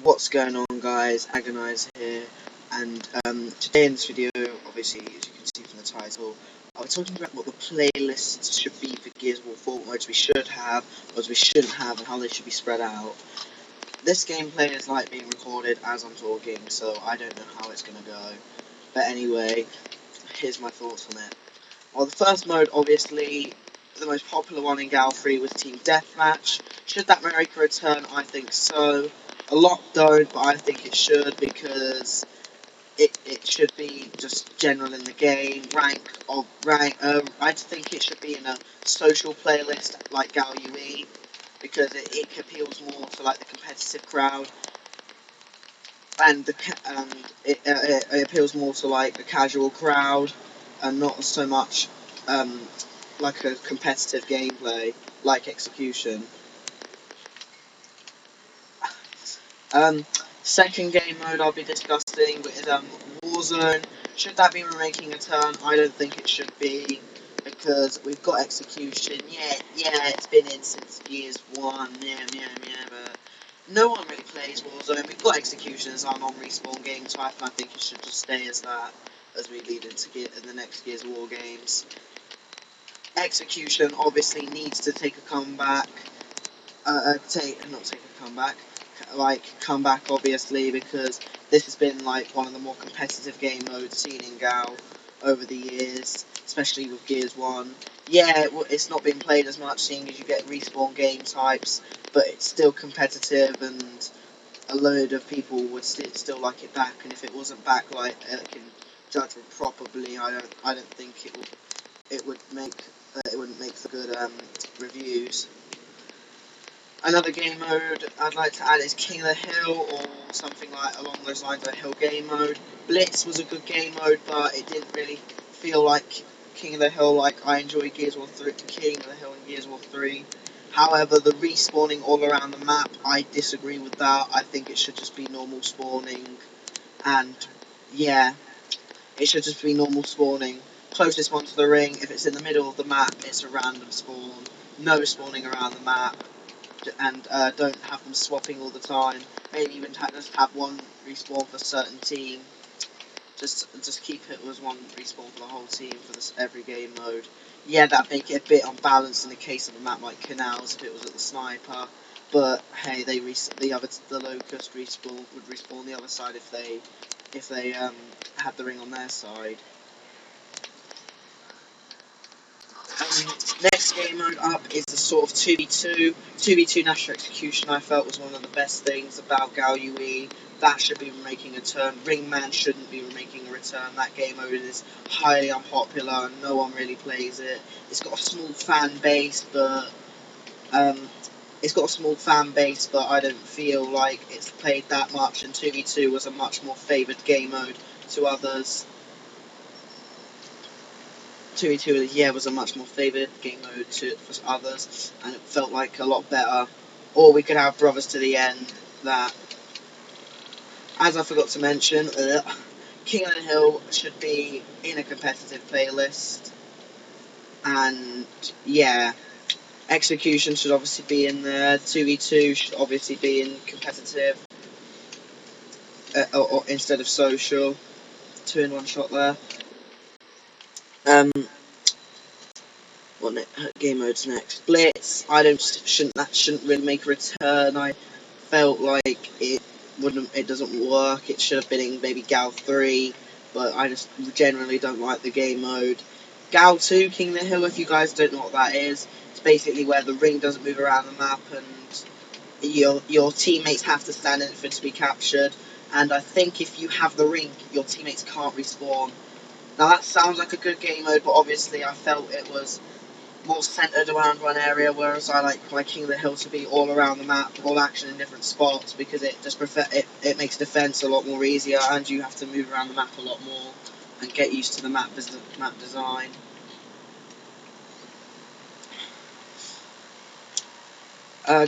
What's going on, guys? Agonize here, and today in this video, obviously as you can see from the title, I'll be talking about what the playlists should be for Gears of War 4, what we should have, what we shouldn't have, and how they should be spread out. This gameplay is like being recorded as I'm talking, so I don't know how it's going to go. But anyway, here's my thoughts on it. Well, the first mode, obviously, the most popular one in Gal 3 was Team Deathmatch. Should that make a return? I think so. A lot don't, but I think it should, because it should be just general in the game. I think it should be in a social playlist like Gal UE, because it appeals more to like the competitive crowd, and it appeals more to like the casual crowd, and not so much like a competitive gameplay like Execution. Second game mode I'll be discussing is Warzone. Should that be making a turn? I don't think it should be, because we've got Execution. Yeah, it's been in since Gears 1. But no one really plays Warzone. We've got Execution as our non-respawn game type, and I think it should just stay as that as we lead into the next Gears of War games. Execution obviously needs to take a comeback. Come back obviously, because this has been like one of the more competitive game modes seen in Gal over the years, especially with Gears 1. Yeah, it's not been played as much, seeing as you get respawn game types, but it's still competitive, and a load of people would still like it back. And if it wasn't back like in Judgment properly, I don't think it would make it wouldn't make for good reviews. Another game mode I'd like to add is King of the Hill, or something like along those lines of a hill game mode. Blitz was a good game mode, but it didn't really feel like King of the Hill like I enjoy Gears of War 3, King of the Hill and Gears of War 3. However, the respawning all around the map, I disagree with that. I think it should just be normal spawning, and yeah, it should just be normal spawning. Closest one to the ring, if it's in the middle of the map, it's a random spawn. No spawning around the map, and don't have them swapping all the time. Maybe even just have one respawn for a certain team. Just keep it as one respawn for the whole team for this every game mode. Yeah, that'd make it a bit unbalanced in the case of a map like Canals if it was at the Sniper. But hey, the Locust would respawn the other side if they had the ring on their side. Next game mode up is the sort of 2v2. 2v2 National Execution, I felt, was one of the best things about Gal UE. That should be making a turn. Ringman shouldn't be making a return. That game mode is highly unpopular and no one really plays it. It's got a small fan base, but I don't feel like it's played that much, and 2v2 was a much more favoured game mode to others. 2v2 was a much more favoured game mode for others, and it felt like a lot better. Or we could have Brothers to the End. That, as I forgot to mention, King of the Hill should be in a competitive playlist, and yeah, Execution should obviously be in there. 2v2 should obviously be in competitive, or instead of social. 2 in 1 shot there. What game mode's next? Blitz. That shouldn't really make a return. I felt like it doesn't work. It should have been in maybe Gal 3, but I just generally don't like the game mode. Gal 2, King of the Hill, if you guys don't know what that is, it's basically where the ring doesn't move around the map and your teammates have to stand in it for it to be captured. And I think if you have the ring, your teammates can't respawn. Now that sounds like a good game mode, but obviously I felt it was more centered around one area, whereas I like my King of the Hill to be all around the map, all action in different spots, because it just it makes defense a lot more easier, and you have to move around the map a lot more and get used to the map design.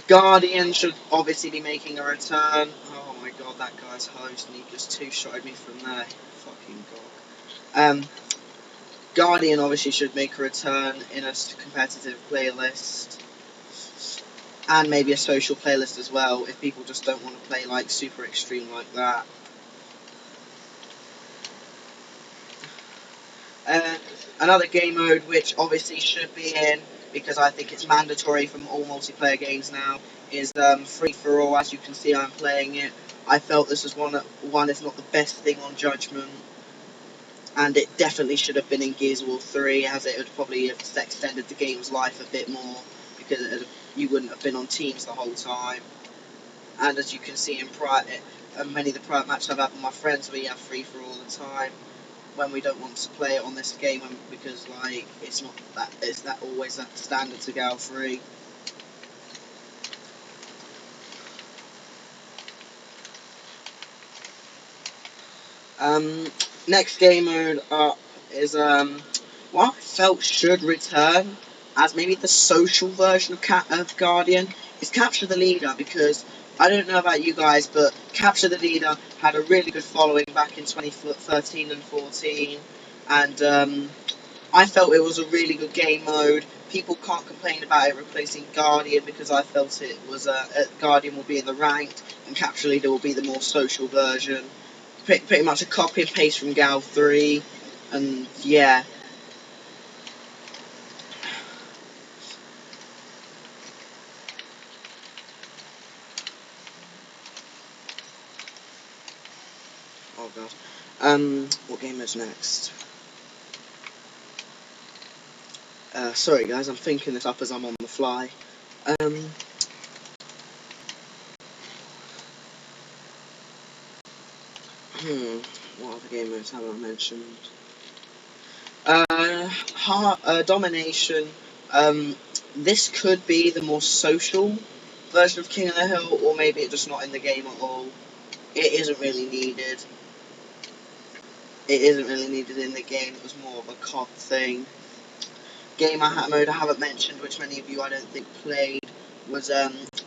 Guardian should obviously be making a return. Oh my god, that guy's host, and he just two-shotted me from there. Fucking god. Guardian obviously should make a return in a competitive playlist. and maybe a social playlist as well if people just don't want to play like super extreme like that. Uh, Another game mode which obviously should be in because I think it's mandatory from all multiplayer games now is free for all. As you can see, I'm playing it. I felt this was one if not the best thing on Judgment, and it definitely should have been in Gears of War 3, as it would probably have extended the game's life a bit more because you wouldn't have been on teams the whole time. And as you can see in many of the private matches I've had with my friends, we have free for all the time when we don't want to play it on this game because like it's that always that standard to go free. Um, Next game mode up is what I felt should return as maybe the social version of Guardian is Capture the Leader, because I don't know about you guys, but Capture the Leader had a really good following back in 2013 and 14, and I felt it was a really good game mode. People can't complain about it replacing Guardian because I felt it was Guardian will be in the ranked and Capture Leader will be the more social version. Pretty much a copy and paste from Gal 3, and yeah. Oh god. What game is next? Sorry guys, I'm thinking this up as I'm on the fly. Um, hmm, what other game modes have I mentioned? Domination. This could be the more social version of King of the Hill, or maybe it's just not in the game at all. It isn't really needed. It isn't really needed in the game. It was more of a COD thing. Mode I haven't mentioned, which many of you I don't think played, was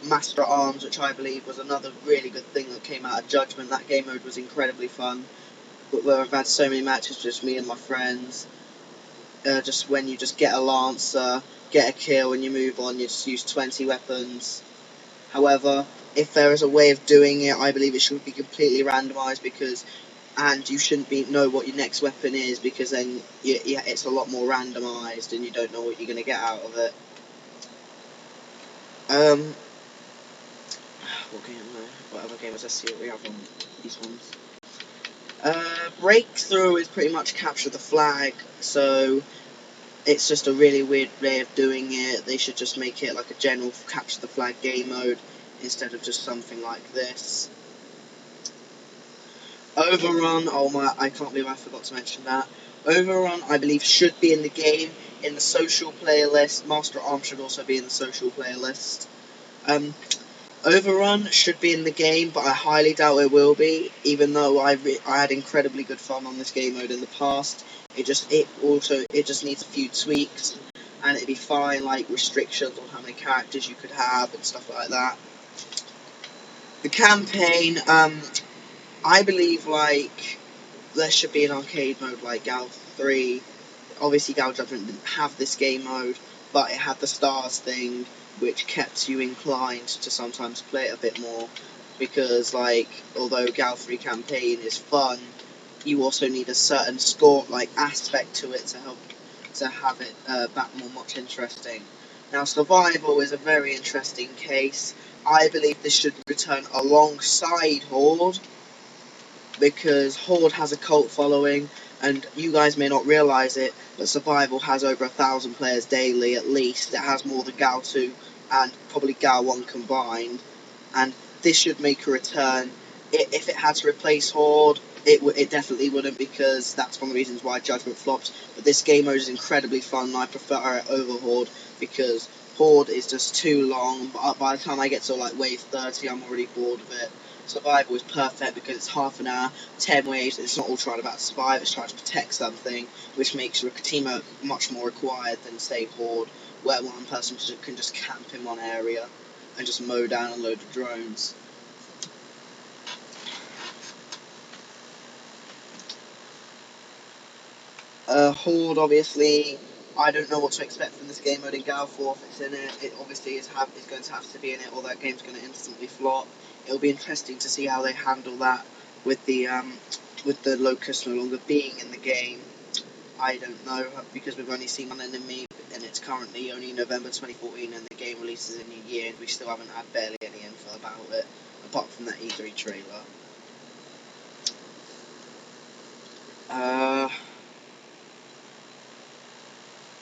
Master at Arms, which I believe was another really good thing that came out of Judgment. That game mode was incredibly fun, but where I've had so many matches, just me and my friends. Just when you just get a Lancer, get a kill, and you move on, you just use 20 weapons. However, if there is a way of doing it, I believe it should be completely randomised and you shouldn't know what your next weapon is because then it's a lot more randomised and you don't know what you're going to get out of it. Um, what game? What other games? Let's see what we have on these ones. Breakthrough is pretty much capture the flag, so it's just a really weird way of doing it. They should just make it like a general capture the flag game mode instead of just something like this. Overrun, oh my, I can't believe I forgot to mention that. Overrun, I believe, should be in the game, in the social playlist. Master at Arms should also be in the social playlist. Um, Overrun should be in the game, but I highly doubt it will be, even though I had incredibly good fun on this game mode in the past. It just needs a few tweaks, and it'd be fine, like restrictions on how many characters you could have and stuff like that. The campaign, I believe, like, there should be an arcade mode like Gal 3. Obviously, Gal Judgment didn't have this game mode, but it had the stars thing, which kept you inclined to sometimes play it a bit more. Because, like, although Gal 3 campaign is fun, you also need a certain score like aspect to it to help to have it back more much interesting. Now, survival is a very interesting case. I believe this should return alongside Horde, because Horde has a cult following, and you guys may not realise it, but Survival has over 1,000 players daily at least. It has more than Gal 2 and probably Gal 1 combined, and this should make a return. If it had to replace Horde, it definitely wouldn't, because that's one of the reasons why Judgment flopped. But this game mode is incredibly fun, and I prefer it over Horde, because Horde is just too long. By the time I get to like wave 30, I'm already bored of it. Survival is perfect because it's half an hour, 10 waves. It's not all trying about to survive, it's trying to protect something, which makes your team much more required than, say, Horde, where one person can just camp in one area and just mow down a load of drones. Horde, obviously, I don't know what to expect from this game mode in Gal 4 if it's in it. It obviously is going to have to be in it, or that game's going to instantly flop. It'll be interesting to see how they handle that with the Locust no longer being in the game. I don't know, because we've only seen one enemy, and it's currently only November 2014, and the game releases in a year, and we still haven't had barely any info about it, apart from that E3 trailer.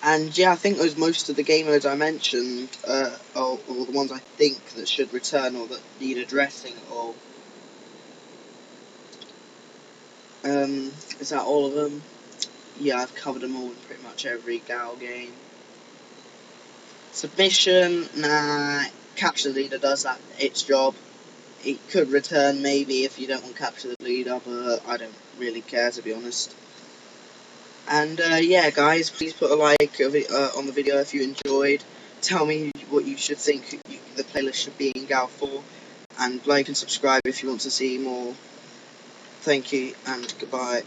And yeah, I think those most of the game modes I mentioned are the ones I think that should return or that need addressing. Or is that all of them? Yeah, I've covered them all in pretty much every Gal game. Submission, nah. Capture the Leader does that its job. It could return maybe if you don't want Capture the Leader, but I don't really care, to be honest. And yeah, guys, please put a like on the video if you enjoyed. Tell me what you should think the playlist should be in Gal 4. And like and subscribe if you want to see more. Thank you, and goodbye.